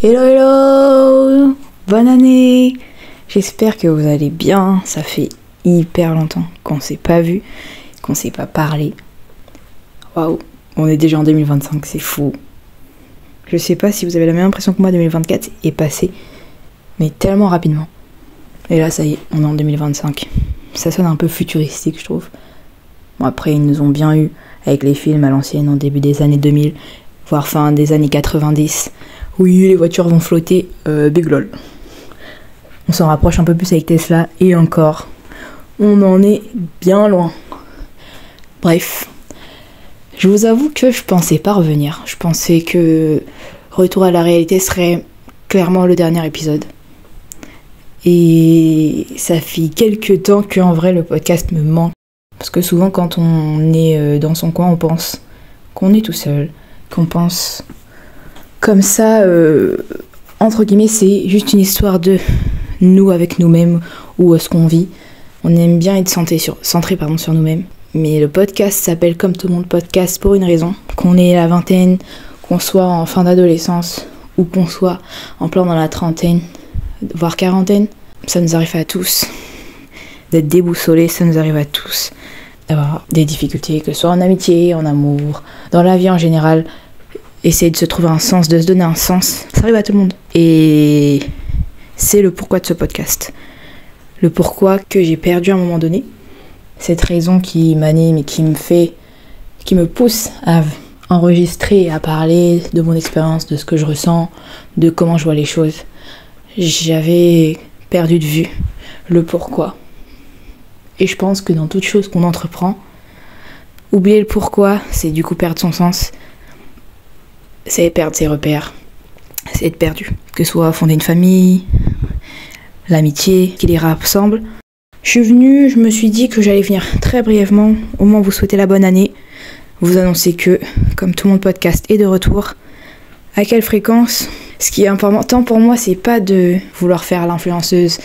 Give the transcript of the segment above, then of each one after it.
Hello hello, bonne année. J'espère que vous allez bien. Ça fait hyper longtemps qu'on s'est pas vu, qu'on s'est pas parlé. Waouh, on est déjà en 2025, c'est fou. Je sais pas si vous avez la même impression que moi, 2024 est passé, mais tellement rapidement. Et là, ça y est, on est en 2025. Ça sonne un peu futuristique, je trouve. Bon, après, ils nous ont bien eu avec les films à l'ancienne, en début des années 2000, voire fin des années 90. Oui, les voitures vont flotter, big lol. On s'en rapproche un peu plus avec Tesla, et encore, on en est bien loin. Bref, je vous avoue que je pensais pas revenir. Je pensais que Retour à la réalité serait clairement le dernier épisode. Et ça fait quelques temps qu'en vrai le podcast me manque. Parce que souvent quand on est dans son coin, on pense qu'on est tout seul, qu'on pense comme ça, entre guillemets, c'est juste une histoire de nous avec nous-mêmes ou ce qu'on vit. On aime bien être centré sur nous-mêmes. Mais le podcast s'appelle Comme tout le monde podcast pour une raison. Qu'on ait la vingtaine, qu'on soit en fin d'adolescence ou qu'on soit en plein dans la trentaine, voire quarantaine, ça nous arrive à tous. D'être déboussolés, ça nous arrive à tous. D'avoir des difficultés, que ce soit en amitié, en amour, dans la vie en général. Essayer de se trouver un sens, de se donner un sens, ça arrive à tout le monde. Et c'est le pourquoi de ce podcast. Le pourquoi que j'ai perdu à un moment donné. Cette raison qui m'anime et qui me pousse à enregistrer, à parler de mon expérience, de ce que je ressens, de comment je vois les choses. J'avais perdu de vue le pourquoi. Et je pense que dans toute chose qu'on entreprend, oublier le pourquoi, c'est du coup perdre son sens. C'est perdre ses repères. C'est être perdu. Que ce soit fonder une famille, l'amitié qui les rassemble. Je suis venue, je me suis dit que j'allais venir très brièvement, au moins vous souhaiter la bonne année, vous annoncer que, comme tout mon podcast est de retour, à quelle fréquence. Ce qui est important pour moi, c'est pas de vouloir faire l'influenceuse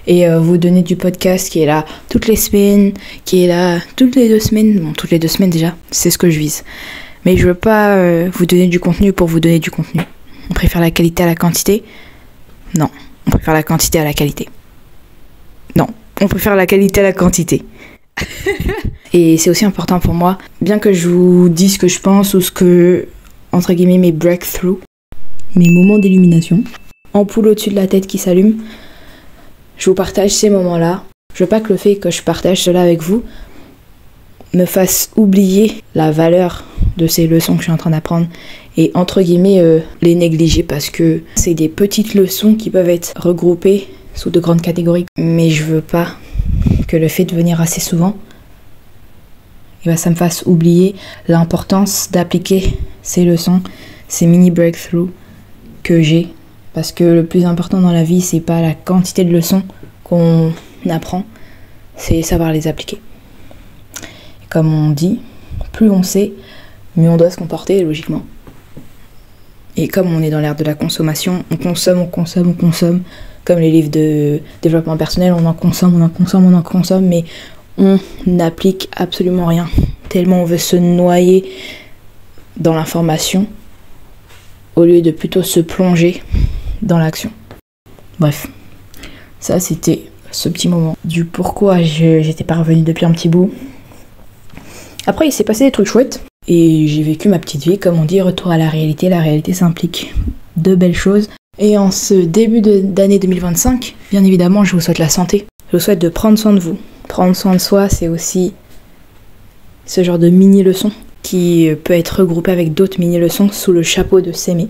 et vous donner du podcast qui est là toutes les semaines, qui est là toutes les 2 semaines. Bon, toutes les 2 semaines déjà, c'est ce que je vise. Mais je veux pas vous donner du contenu pour vous donner du contenu. On préfère la qualité à la quantité? Non, on préfère la quantité à la qualité. Non, on préfère la qualité à la quantité. Et c'est aussi important pour moi, bien que je vous dise ce que je pense ou ce que, entre guillemets, mes breakthroughs, mes moments d'illumination, ampoule au-dessus de la tête qui s'allume, je vous partage ces moments-là. Je veux pas que le fait que je partage cela avec vous me fasse oublier la valeur de ces leçons que je suis en train d'apprendre et entre guillemets les négliger parce que c'est des petites leçons qui peuvent être regroupées sous de grandes catégories. Mais je veux pas que le fait de venir assez souvent, ça me fasse oublier l'importance d'appliquer ces leçons, ces mini breakthroughs que j'ai. Parce que le plus important dans la vie, c'est pas la quantité de leçons qu'on apprend, c'est savoir les appliquer. Et comme on dit, plus on sait, mieux on doit se comporter, logiquement. Et comme on est dans l'ère de la consommation, on consomme. Comme les livres de développement personnel, on en consomme, mais on n'applique absolument rien. Tellement on veut se noyer dans l'information, au lieu de plutôt se plonger dans l'action. Bref, ça c'était ce petit moment du pourquoi j'étais pas revenue depuis un petit bout. Après il s'est passé des trucs chouettes et j'ai vécu ma petite vie, comme on dit, retour à la réalité. La réalité, ça implique de belles choses. Et en ce début d'année 2025, bien évidemment, je vous souhaite la santé. Je vous souhaite de prendre soin de vous. Prendre soin de soi, c'est aussi ce genre de mini-leçons qui peut être regroupé avec d'autres mini-leçons sous le chapeau de s'aimer.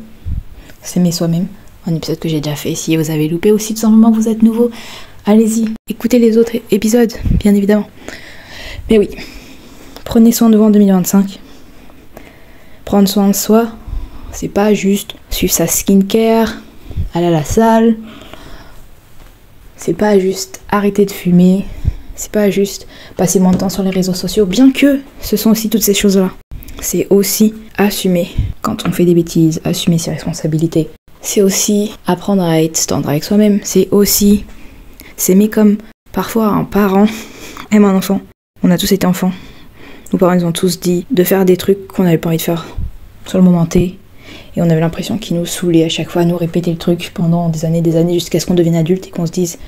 S'aimer soi-même. Un épisode que j'ai déjà fait. Si vous avez loupé aussi, tout simplement, vous êtes nouveau, allez-y, écoutez les autres épisodes, bien évidemment. Mais oui, prenez soin de vous en 2025. Prendre soin de soi, c'est pas juste suivre sa skincare, aller à la salle, c'est pas juste arrêter de fumer, c'est pas juste passer moins de temps sur les réseaux sociaux, bien que ce sont aussi toutes ces choses-là. C'est aussi assumer quand on fait des bêtises, assumer ses responsabilités. C'est aussi apprendre à être tendre avec soi-même. C'est aussi s'aimer comme parfois un parent aime un enfant. On a tous été enfants. Nos parents nous ont tous dit de faire des trucs qu'on n'avait pas envie de faire sur le moment T. Et on avait l'impression qu'il nous saoulait à chaque fois, à nous répéter le truc pendant des années, jusqu'à ce qu'on devienne adulte et qu'on se dise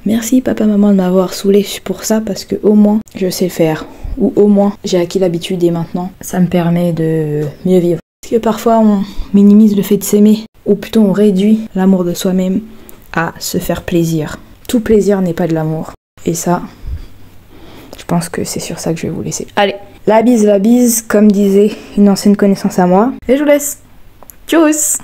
merci papa, maman de m'avoir saoulé pour ça, parce que au moins je sais le faire. Ou au moins j'ai acquis l'habitude et maintenant ça me permet de mieux vivre. Parce que parfois on minimise le fait de s'aimer, ou plutôt on réduit l'amour de soi-même à se faire plaisir. Tout plaisir n'est pas de l'amour. Et ça, je pense que c'est sur ça que je vais vous laisser. Allez, la bise, comme disait une ancienne connaissance à moi. Et je vous laisse. Tchuss!